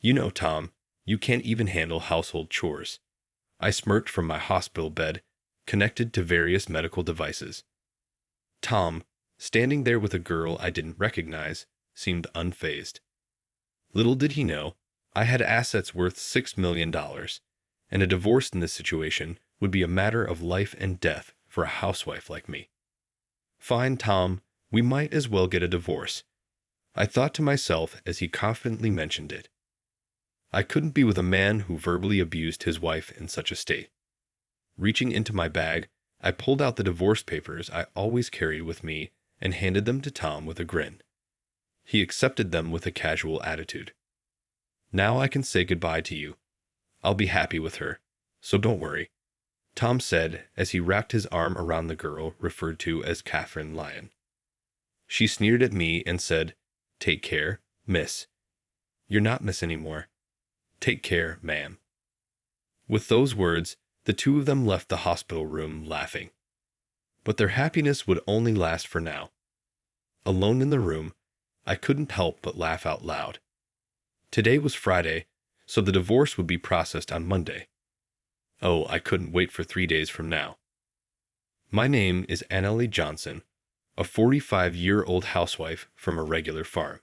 You know, Tom, you can't even handle household chores. I smirked from my hospital bed, connected to various medical devices. Tom, standing there with a girl I didn't recognize, seemed unfazed. Little did he know, I had assets worth $6 million, and a divorce in this situation would be a matter of life and death for a housewife like me. Fine, Tom, we might as well get a divorce, I thought to myself as he confidently mentioned it. I couldn't be with a man who verbally abused his wife in such a state. Reaching into my bag, I pulled out the divorce papers I always carried with me and handed them to Tom with a grin. He accepted them with a casual attitude. Now I can say goodbye to you. I'll be happy with her, so don't worry, Tom said as he wrapped his arm around the girl referred to as Catherine Lyon. She sneered at me and said, "Take care, miss." "You're not miss anymore." "Take care, ma'am." With those words, the two of them left the hospital room laughing. But their happiness would only last for now. Alone in the room, I couldn't help but laugh out loud. Today was Friday, so the divorce would be processed on Monday. Oh, I couldn't wait for 3 days from now. My name is Annalie Johnson, a 45-year-old housewife from a regular farm.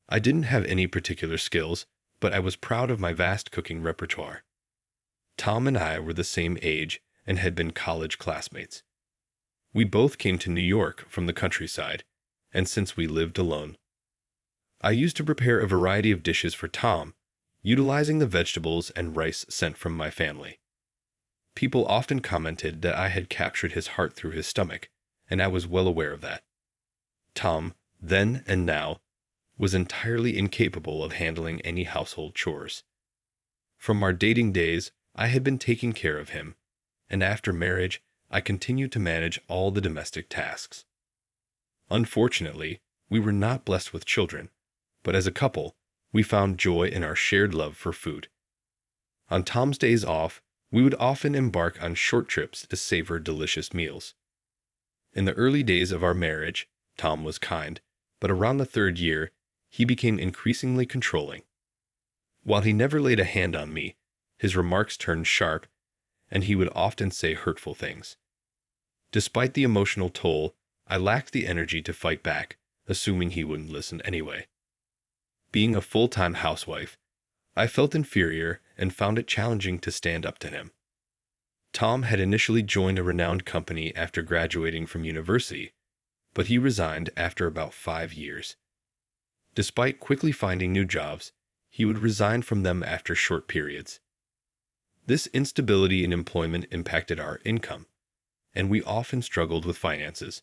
I didn't have any particular skills, but I was proud of my vast cooking repertoire. Tom and I were the same age and had been college classmates. We both came to New York from the countryside, and since we lived alone, I used to prepare a variety of dishes for Tom, utilizing the vegetables and rice sent from my family. People often commented that I had captured his heart through his stomach, and I was well aware of that. Tom, then and now, was entirely incapable of handling any household chores. From our dating days, I had been taking care of him, and after marriage, I continued to manage all the domestic tasks. Unfortunately, we were not blessed with children, but as a couple, we found joy in our shared love for food. On Tom's days off, we would often embark on short trips to savor delicious meals. In the early days of our marriage, Tom was kind, but around the 3rd year, he became increasingly controlling. While he never laid a hand on me, his remarks turned sharp, and he would often say hurtful things. Despite the emotional toll, I lacked the energy to fight back, assuming he wouldn't listen anyway. Being a full-time housewife, I felt inferior and found it challenging to stand up to him. Tom had initially joined a renowned company after graduating from university, but he resigned after about 5 years. Despite quickly finding new jobs, he would resign from them after short periods. This instability in employment impacted our income, and we often struggled with finances.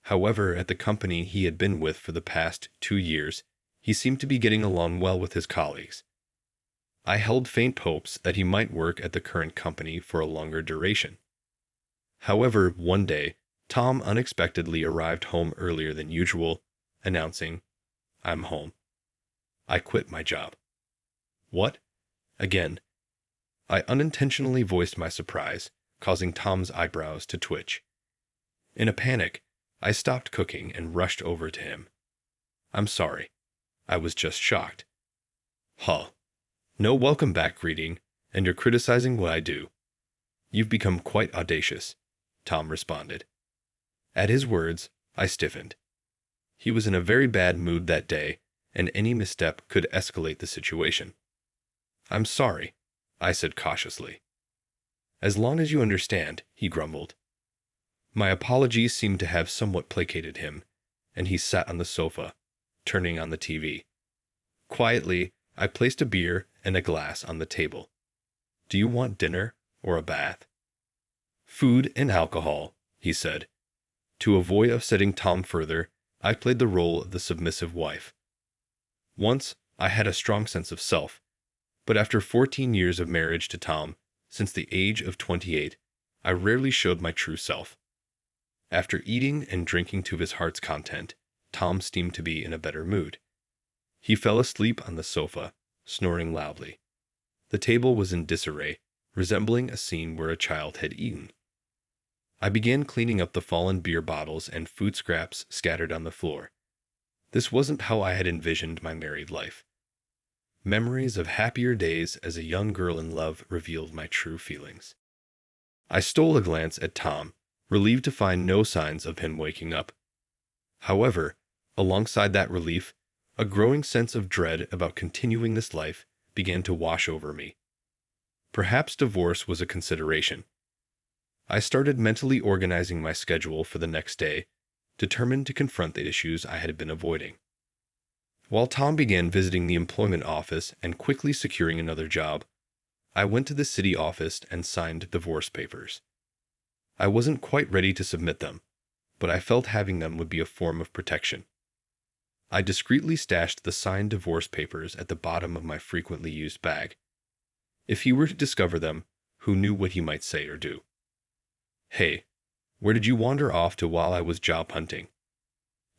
However, at the company he had been with for the past 2 years, he seemed to be getting along well with his colleagues. I held faint hopes that he might work at the current company for a longer duration. However, one day, Tom unexpectedly arrived home earlier than usual, announcing, "I'm home. I quit my job." "What?" Again. I unintentionally voiced my surprise, causing Tom's eyebrows to twitch. In a panic, I stopped cooking and rushed over to him. "I'm sorry. I was just shocked." "Huh. No welcome back greeting, and you're criticizing what I do. You've become quite audacious," Tom responded. At his words, I stiffened. He was in a very bad mood that day, and any misstep could escalate the situation. "I'm sorry," I said cautiously. "As long as you understand," he grumbled. My apologies seemed to have somewhat placated him, and he sat on the sofa, turning on the TV. Quietly, I placed a beer and a glass on the table. "Do you want dinner or a bath?" "Food and alcohol," he said. To avoid upsetting Tom further, I played the role of the submissive wife. Once, I had a strong sense of self, but after 14 years of marriage to Tom, since the age of 28, I rarely showed my true self. After eating and drinking to his heart's content, Tom seemed to be in a better mood. He fell asleep on the sofa, snoring loudly. The table was in disarray, resembling a scene where a child had eaten. I began cleaning up the fallen beer bottles and food scraps scattered on the floor. This wasn't how I had envisioned my married life. Memories of happier days as a young girl in love revealed my true feelings. I stole a glance at Tom, relieved to find no signs of him waking up. However, alongside that relief, a growing sense of dread about continuing this life began to wash over me. Perhaps divorce was a consideration. I started mentally organizing my schedule for the next day, determined to confront the issues I had been avoiding. While Tom began visiting the employment office and quickly securing another job, I went to the city office and signed divorce papers. I wasn't quite ready to submit them, but I felt having them would be a form of protection. I discreetly stashed the signed divorce papers at the bottom of my frequently used bag. If he were to discover them, who knew what he might say or do? "Hey, where did you wander off to while I was job hunting?"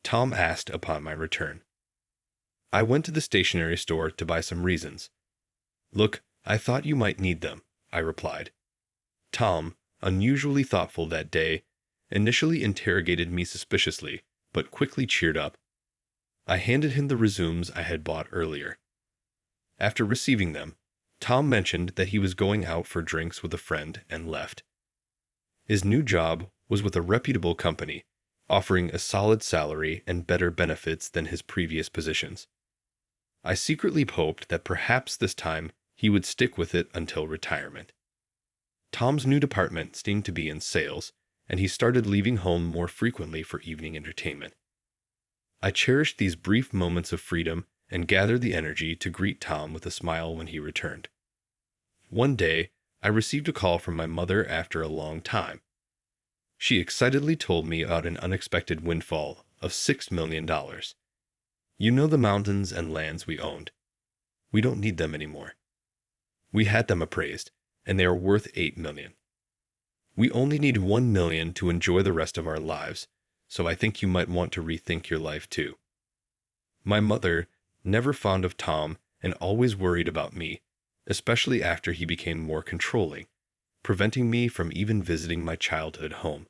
Tom asked upon my return. "I went to the stationery store to buy some reasons." "Look, I thought you might need them," I replied. Tom, unusually thoughtful that day, initially interrogated me suspiciously, but quickly cheered up. I handed him the resumes I had bought earlier. After receiving them, Tom mentioned that he was going out for drinks with a friend and left. His new job was with a reputable company, offering a solid salary and better benefits than his previous positions. I secretly hoped that perhaps this time he would stick with it until retirement. Tom's new department seemed to be in sales, and he started leaving home more frequently for evening entertainment. I cherished these brief moments of freedom and gathered the energy to greet Tom with a smile when he returned. One day, I received a call from my mother after a long time. She excitedly told me about an unexpected windfall of $6 million. "You know the mountains and lands we owned. We don't need them anymore. We had them appraised, and they are worth $8 million. We only need $1 million to enjoy the rest of our lives, so I think you might want to rethink your life too." My mother, never fond of Tom and always worried about me, especially after he became more controlling, preventing me from even visiting my childhood home.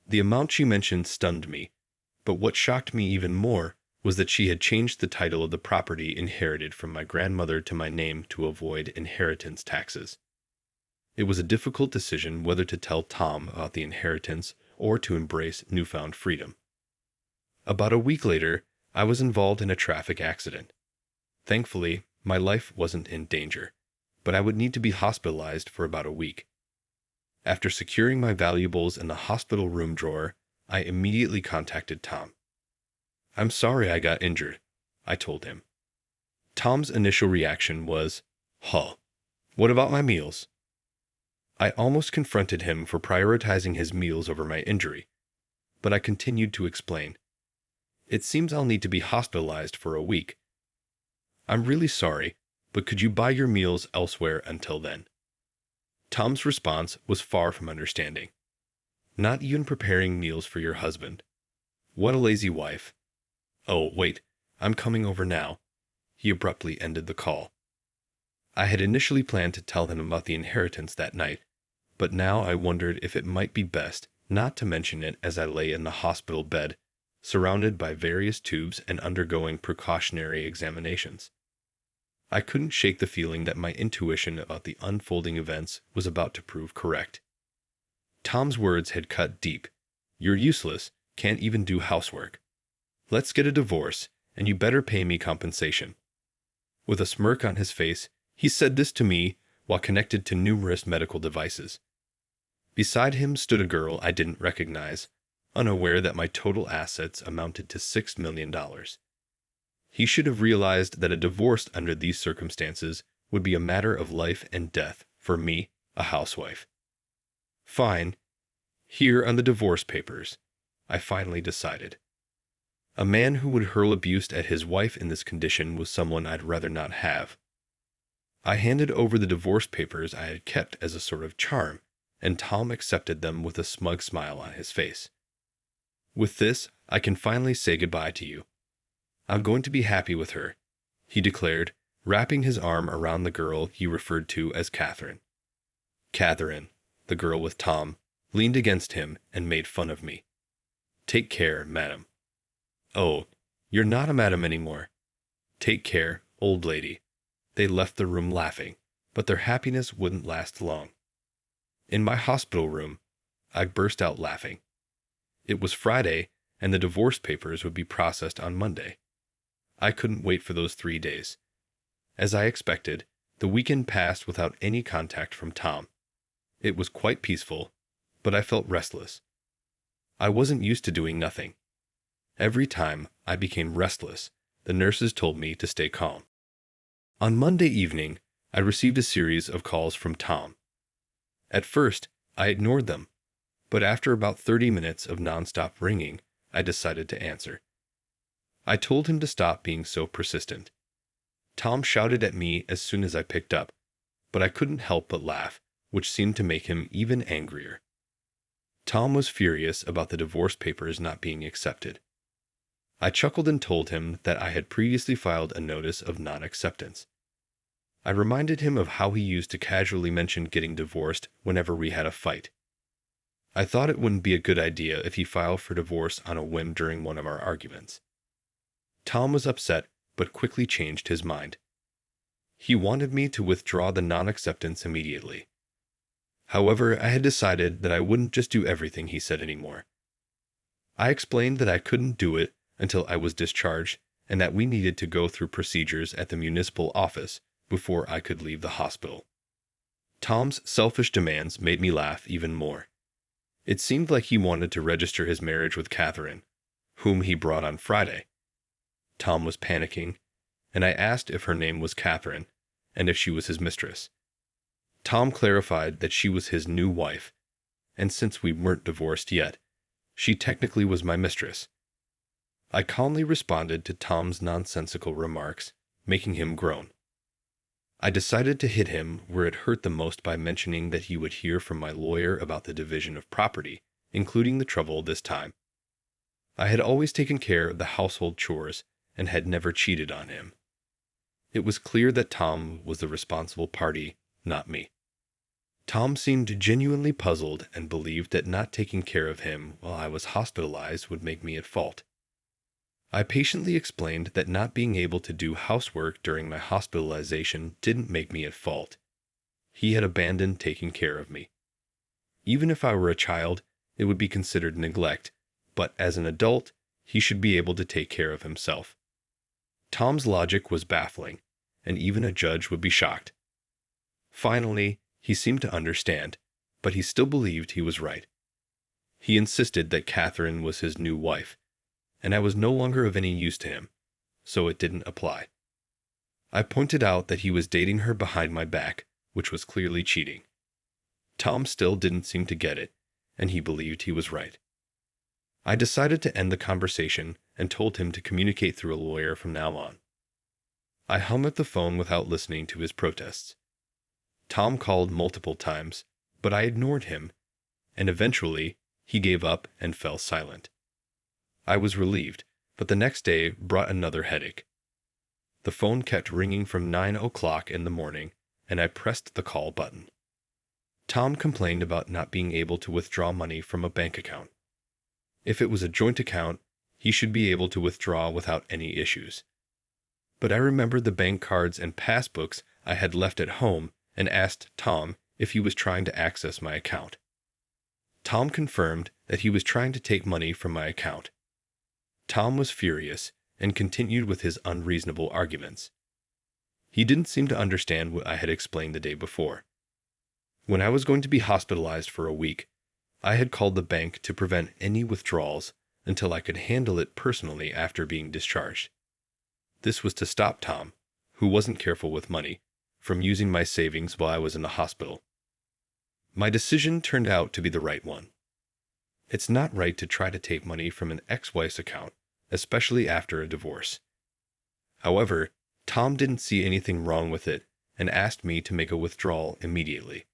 The amount she mentioned stunned me, but what shocked me even more was that she had changed the title of the property inherited from my grandmother to my name to avoid inheritance taxes. It was a difficult decision whether to tell Tom about the inheritance or to embrace newfound freedom. About a week later, I was involved in a traffic accident. Thankfully, my life wasn't in danger, but I would need to be hospitalized for about a week. After securing my valuables in the hospital room drawer, I immediately contacted Tom. "I'm sorry I got injured," I told him. Tom's initial reaction was, "Huh, what about my meals?" I almost confronted him for prioritizing his meals over my injury, but I continued to explain. "It seems I'll need to be hospitalized for a week. I'm really sorry, but could you buy your meals elsewhere until then?" Tom's response was far from understanding. "Not even preparing meals for your husband. What a lazy wife. Oh, wait, I'm coming over now." He abruptly ended the call. I had initially planned to tell him about the inheritance that night, but now I wondered if it might be best not to mention it as I lay in the hospital bed, surrounded by various tubes and undergoing precautionary examinations. I couldn't shake the feeling that my intuition about the unfolding events was about to prove correct. Tom's words had cut deep. "You're useless, can't even do housework. Let's get a divorce, and you better pay me compensation." With a smirk on his face, he said this to me while connected to numerous medical devices. Beside him stood a girl I didn't recognize, unaware that my total assets amounted to $6 million. He should have realized that a divorce under these circumstances would be a matter of life and death for me, a housewife. "Fine. Here are the divorce papers," I finally decided. A man who would hurl abuse at his wife in this condition was someone I'd rather not have. I handed over the divorce papers I had kept as a sort of charm, and Tom accepted them with a smug smile on his face. "With this, I can finally say goodbye to you. I'm going to be happy with her," he declared, wrapping his arm around the girl he referred to as Catherine. Catherine, the girl with Tom, leaned against him and made fun of me. "Take care, madam." "Oh, you're not a madam anymore." "Take care, old lady." They left the room laughing, but their happiness wouldn't last long. In my hospital room, I burst out laughing. It was Friday, and the divorce papers would be processed on Monday. I couldn't wait for those 3 days. As I expected, the weekend passed without any contact from Tom. It was quite peaceful, but I felt restless. I wasn't used to doing nothing. Every time I became restless, the nurses told me to stay calm. On Monday evening, I received a series of calls from Tom. At first, I ignored them, but after about 30 minutes of nonstop ringing, I decided to answer. I told him to stop being so persistent. Tom shouted at me as soon as I picked up, but I couldn't help but laugh, which seemed to make him even angrier. Tom was furious about the divorce papers not being accepted. I chuckled and told him that I had previously filed a notice of non-acceptance. I reminded him of how he used to casually mention getting divorced whenever we had a fight. I thought it wouldn't be a good idea if he filed for divorce on a whim during one of our arguments. Tom was upset, but quickly changed his mind. He wanted me to withdraw the non-acceptance immediately. However, I had decided that I wouldn't just do everything he said anymore. I explained that I couldn't do it until I was discharged and that we needed to go through procedures at the municipal office before I could leave the hospital. Tom's selfish demands made me laugh even more. It seemed like he wanted to register his marriage with Catherine, whom he brought on Friday. Tom was panicking, and I asked if her name was Catherine and if she was his mistress. Tom clarified that she was his new wife, and since we weren't divorced yet, she technically was my mistress. I calmly responded to Tom's nonsensical remarks, making him groan. I decided to hit him where it hurt the most by mentioning that he would hear from my lawyer about the division of property, including the trouble this time. I had always taken care of the household chores and had never cheated on him. It was clear that Tom was the responsible party, not me. Tom seemed genuinely puzzled and believed that not taking care of him while I was hospitalized would make me at fault. I patiently explained that not being able to do housework during my hospitalization didn't make me at fault. He had abandoned taking care of me. Even if I were a child, it would be considered neglect, but as an adult, he should be able to take care of himself. Tom's logic was baffling, and even a judge would be shocked. Finally, he seemed to understand, but he still believed he was right. He insisted that Catherine was his new wife, and I was no longer of any use to him, so it didn't apply. I pointed out that he was dating her behind my back, which was clearly cheating. Tom still didn't seem to get it, and he believed he was right. I decided to end the conversation and told him to communicate through a lawyer from now on. I hung up the phone without listening to his protests. Tom called multiple times, but I ignored him, and eventually he gave up and fell silent. I was relieved, but the next day brought another headache. The phone kept ringing from 9 o'clock in the morning, and I pressed the call button. Tom complained about not being able to withdraw money from a bank account. If it was a joint account, he should be able to withdraw without any issues. But I remembered the bank cards and passbooks I had left at home and asked Tom if he was trying to access my account. Tom confirmed that he was trying to take money from my account. Tom was furious and continued with his unreasonable arguments. He didn't seem to understand what I had explained the day before. When I was going to be hospitalized for a week, I had called the bank to prevent any withdrawals until I could handle it personally after being discharged. This was to stop Tom, who wasn't careful with money, from using my savings while I was in the hospital. My decision turned out to be the right one. It's not right to try to take money from an ex-wife's account, especially after a divorce. However, Tom didn't see anything wrong with it and asked me to make a withdrawal immediately.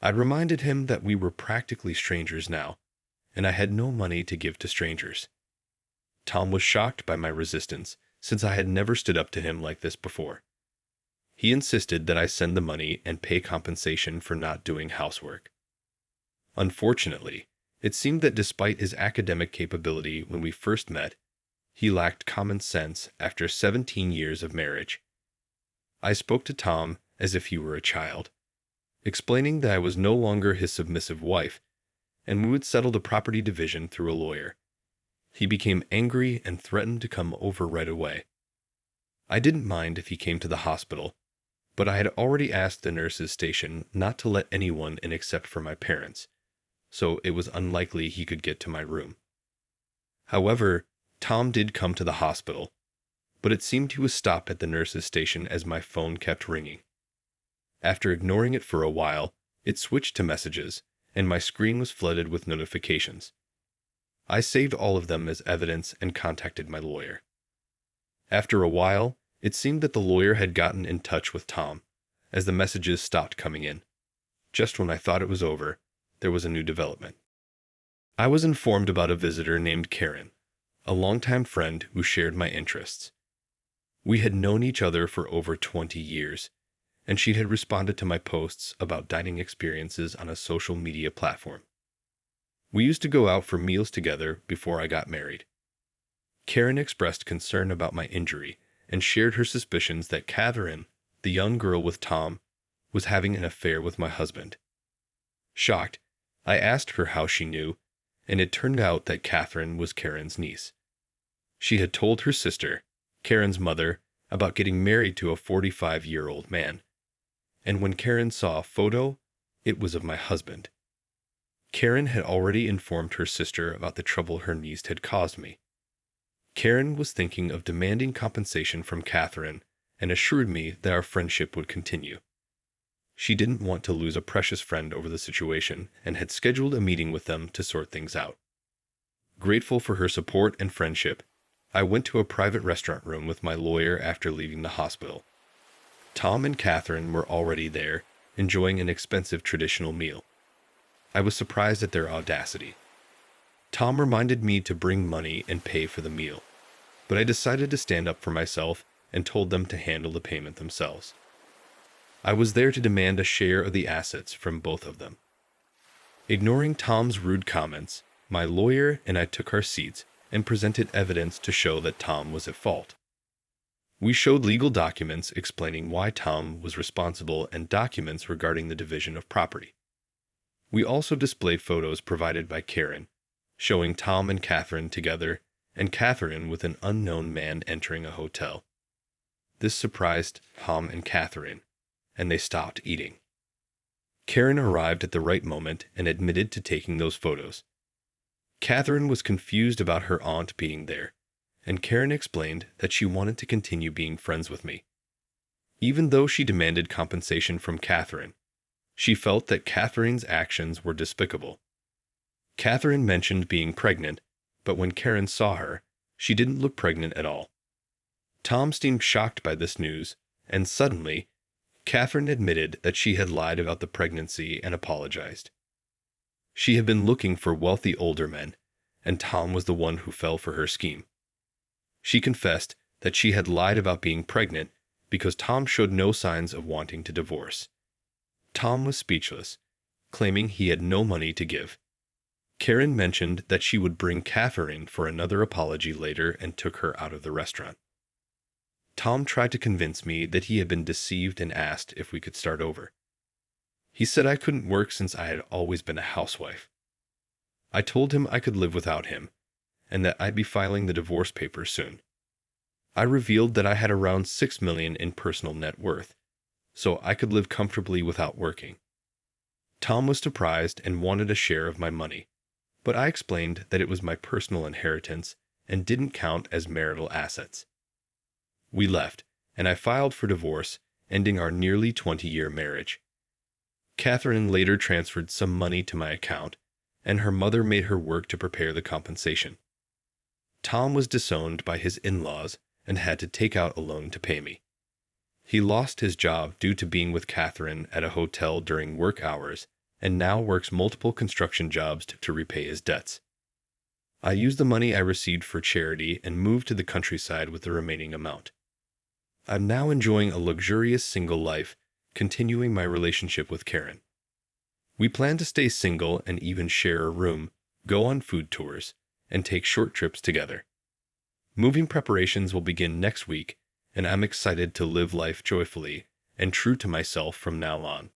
I reminded him that we were practically strangers now, and I had no money to give to strangers. Tom was shocked by my resistance, since I had never stood up to him like this before. He insisted that I send the money and pay compensation for not doing housework. Unfortunately, it seemed that despite his academic capability when we first met, he lacked common sense after 17 years of marriage. I spoke to Tom as if he were a child, explaining that I was no longer his submissive wife, and we would settle the property division through a lawyer. He became angry and threatened to come over right away. I didn't mind if he came to the hospital, but I had already asked the nurse's station not to let anyone in except for my parents, so it was unlikely he could get to my room. However, Tom did come to the hospital, but it seemed he was stopped at the nurse's station as my phone kept ringing. After ignoring it for a while, it switched to messages, and my screen was flooded with notifications. I saved all of them as evidence and contacted my lawyer. After a while, it seemed that the lawyer had gotten in touch with Tom, as the messages stopped coming in. Just when I thought it was over, there was a new development. I was informed about a visitor named Karen, a longtime friend who shared my interests. We had known each other for over 20 years, and she had responded to my posts about dining experiences on a social media platform. We used to go out for meals together before I got married. Karen expressed concern about my injury and shared her suspicions that Catherine, the young girl with Tom, was having an affair with my husband. Shocked, I asked her how she knew, and it turned out that Catherine was Karen's niece. She had told her sister, Karen's mother, about getting married to a 45-year-old man. And when Karen saw a photo, it was of my husband. Karen had already informed her sister about the trouble her niece had caused me. Karen was thinking of demanding compensation from Catherine and assured me that our friendship would continue. She didn't want to lose a precious friend over the situation and had scheduled a meeting with them to sort things out. Grateful for her support and friendship, I went to a private restaurant room with my lawyer after leaving the hospital. Tom and Catherine were already there, enjoying an expensive traditional meal. I was surprised at their audacity. Tom reminded me to bring money and pay for the meal, but I decided to stand up for myself and told them to handle the payment themselves. I was there to demand a share of the assets from both of them. Ignoring Tom's rude comments, my lawyer and I took our seats and presented evidence to show that Tom was at fault. We showed legal documents explaining why Tom was responsible and documents regarding the division of property. We also displayed photos provided by Karen, showing Tom and Catherine together and Catherine with an unknown man entering a hotel. This surprised Tom and Catherine, and they stopped eating. Karen arrived at the right moment and admitted to taking those photos. Catherine was confused about her aunt being there, and Karen explained that she wanted to continue being friends with me. Even though she demanded compensation from Catherine, she felt that Catherine's actions were despicable. Catherine mentioned being pregnant, but when Karen saw her, she didn't look pregnant at all. Tom seemed shocked by this news, and suddenly, Catherine admitted that she had lied about the pregnancy and apologized. She had been looking for wealthy older men, and Tom was the one who fell for her scheme. She confessed that she had lied about being pregnant because Tom showed no signs of wanting to divorce. Tom was speechless, claiming he had no money to give. Karen mentioned that she would bring Catherine for another apology later and took her out of the restaurant. Tom tried to convince me that he had been deceived and asked if we could start over. He said I couldn't work since I had always been a housewife. I told him I could live without him, and that I'd be filing the divorce papers soon. I revealed that I had around $6 million in personal net worth, so I could live comfortably without working. Tom was surprised and wanted a share of my money, but I explained that it was my personal inheritance and didn't count as marital assets. We left, and I filed for divorce, ending our nearly 20-year marriage. Catherine later transferred some money to my account, and her mother made her work to prepare the compensation. Tom was disowned by his in-laws and had to take out a loan to pay me. He lost his job due to being with Catherine at a hotel during work hours and now works multiple construction jobs to repay his debts. I used the money I received for charity and moved to the countryside with the remaining amount. I'm now enjoying a luxurious single life, continuing my relationship with Karen. We plan to stay single and even share a room, go on food tours, and take short trips together. Moving preparations will begin next week, and I'm excited to live life joyfully and true to myself from now on.